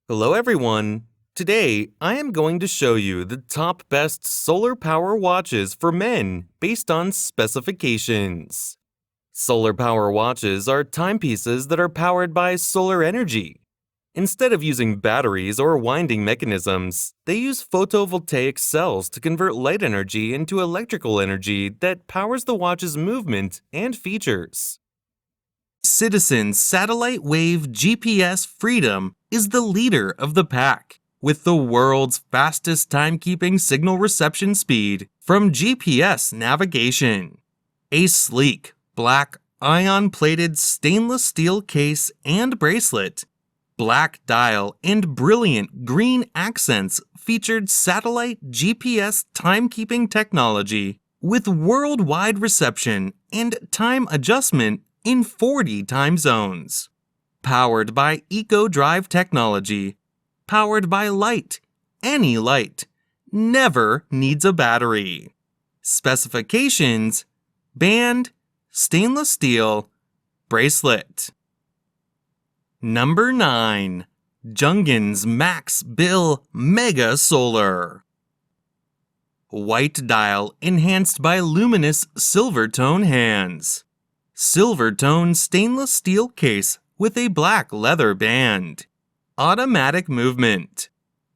Hello everyone! Today, I am going to show you the top best solar power watches for men based on specifications. Solar power watches are timepieces that are powered by solar energy. Instead of using batteries or winding mechanisms, they use photovoltaic cells to convert light energy into electrical energy that powers the watch's movement and features. Citizen Satellite Wave GPS Freedom is the leader of the pack, with the world's fastest timekeeping signal reception speed from GPS navigation. A sleek, black, ion-plated stainless steel case and bracelet, black dial and brilliant green accents featured satellite GPS timekeeping technology with worldwide reception and time adjustment in 40 time zones. Powered by EcoDrive technology. Powered by light. Any light. Never needs a battery. Specifications: band, stainless steel, bracelet. Number 9. Jungan's Max Bill Mega Solar. White dial enhanced by luminous silver tone hands. Silver tone stainless steel case with a black leather band. Automatic movement.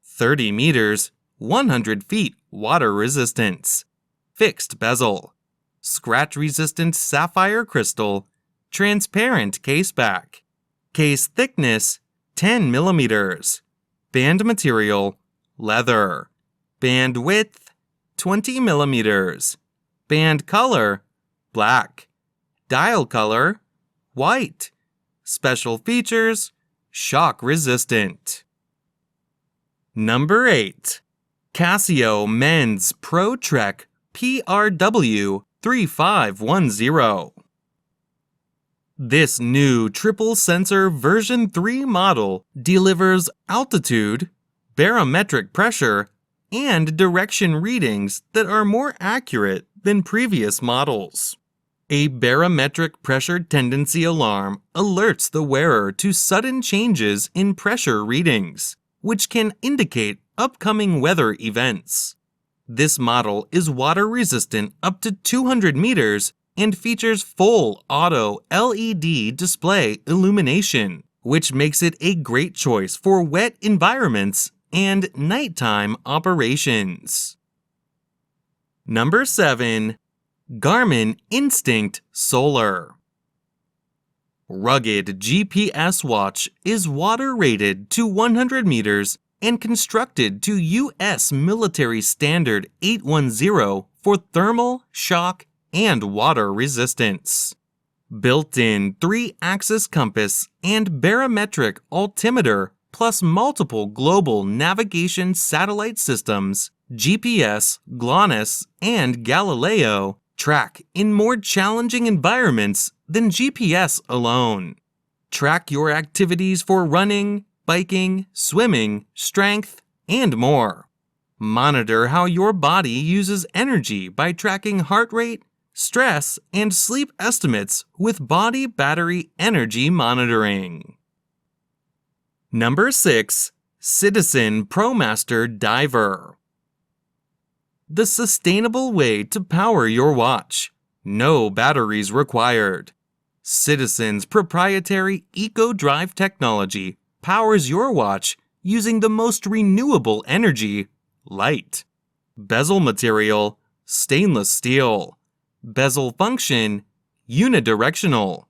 30 meters, 100 feet water resistance. Fixed bezel. Scratch-resistant sapphire crystal. Transparent case back. Case thickness, 10 millimeters. Band material, leather. Band width, 20 millimeters. Band color, black. Dial color, white. Special features, shock resistant. Number 8. Casio Men's Pro Trek PRW 3510. This new triple sensor version 3 model delivers altitude, barometric pressure, and direction readings that are more accurate than previous models. A barometric pressure tendency alarm alerts the wearer to sudden changes in pressure readings, which can indicate upcoming weather events. This model is water resistant up to 200 meters and features full auto LED display illumination, which makes it a great choice for wet environments and nighttime operations. Number 7. Garmin Instinct Solar. Rugged GPS watch is water rated to 100 meters and constructed to US military standard 810 for thermal, shock, and water resistance. Built-in 3-axis compass and barometric altimeter plus multiple global navigation satellite systems, GPS, GLONASS, and Galileo track in more challenging environments than GPS alone. Track your activities for running, biking, swimming, strength, and more. Monitor how your body uses energy by tracking heart rate, stress, and sleep estimates with body battery energy monitoring. Number 6. Citizen ProMaster Diver. The sustainable way to power your watch. No batteries required. Citizen's proprietary EcoDrive technology powers your watch using the most renewable energy, light. Bezel material, stainless steel. Bezel function, unidirectional.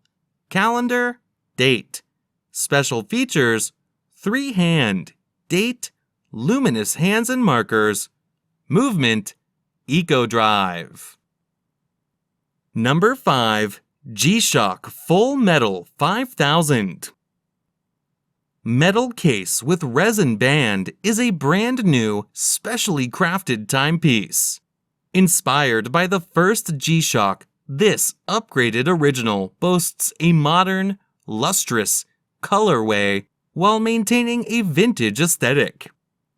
Calendar, date. Special features, 3-hand, date, luminous hands and markers. Movement, EcoDrive. Number 5. G-Shock Full Metal 5000. Metal case with resin band is a brand new, specially crafted timepiece. Inspired by the first G-Shock, this upgraded original boasts a modern, lustrous colorway while maintaining a vintage aesthetic.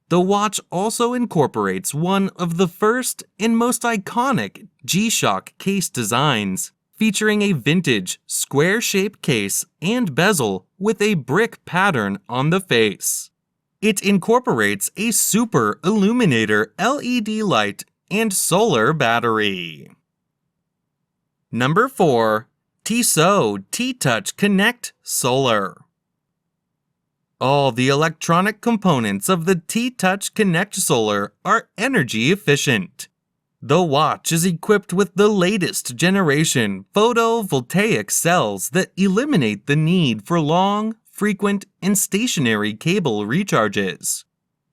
The watch also incorporates one of the first and most iconic G-Shock case designs, featuring a vintage, square-shaped case and bezel with a brick pattern on the face. It incorporates a super illuminator LED light and solar battery. Number 4. TSO T-Touch Connect Solar. All the electronic components of the T-Touch Connect Solar are energy efficient. The watch is equipped with the latest generation photovoltaic cells that eliminate the need for long, frequent, and stationary cable recharges.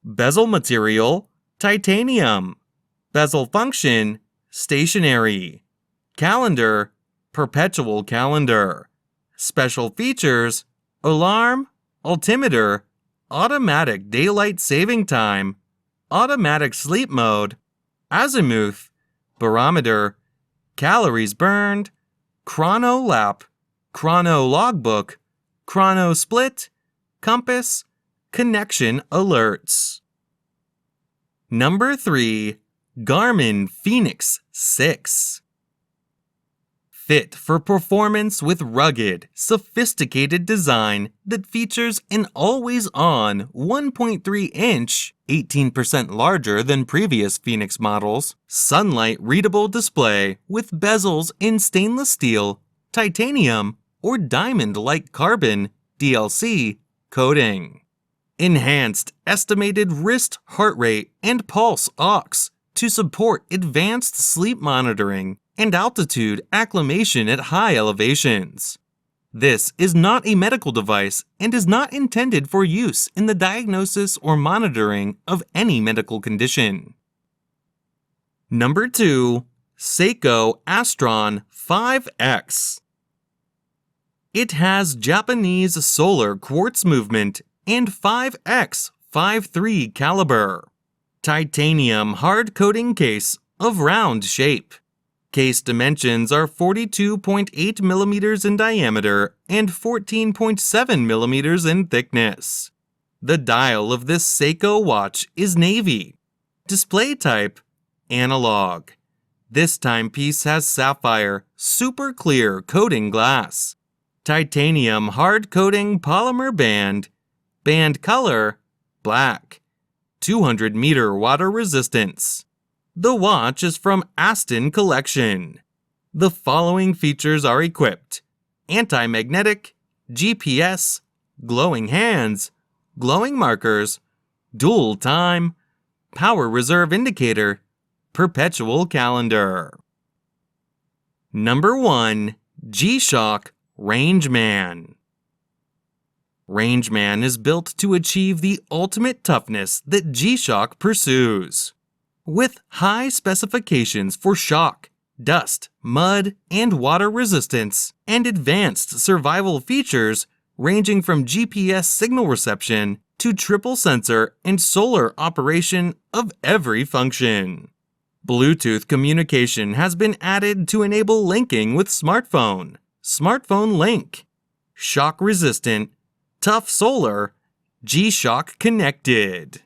Bezel material, titanium. Bezel function, stationary. Calendar, perpetual calendar. Special features, alarm, altimeter, automatic daylight saving time, automatic sleep mode, azimuth, barometer, calories burned, chrono lap, chrono logbook, chrono split, compass, connection alerts. Number 3. Garmin Fenix 6. Fit for performance with rugged, sophisticated design that features an always-on 1.3-inch, 18% larger than previous Fenix models, sunlight-readable display with bezels in stainless steel, titanium, or diamond-like carbon DLC coating. Enhanced estimated wrist heart rate and pulse ox to support advanced sleep monitoring and altitude acclimation at high elevations. This is not a medical device and is not intended for use in the diagnosis or monitoring of any medical condition. Number 2. Seiko Astron 5X. It has Japanese solar quartz movement and 5X 5.3 caliber. Titanium hard coating case of round shape. Case dimensions are 42.8 millimeters in diameter and 14.7 millimeters in thickness. The dial of this Seiko watch is navy. Display type, analog. This timepiece has sapphire, super clear coating glass. Titanium hard coating polymer band. Band color, black. 200-meter water resistance. The watch is from Aston Collection. The following features are equipped: anti-magnetic, GPS, glowing hands, glowing markers, dual time, power reserve indicator, perpetual calendar. Number 1. G-Shock Rangeman. Rangeman is built to achieve the ultimate toughness that G-Shock pursues. With high specifications for shock, dust, mud, and water resistance, and advanced survival features ranging from GPS signal reception to triple sensor and solar operation of every function. Bluetooth communication has been added to enable linking with smartphone, smartphone link, shock resistant, tough solar, G-Shock connected.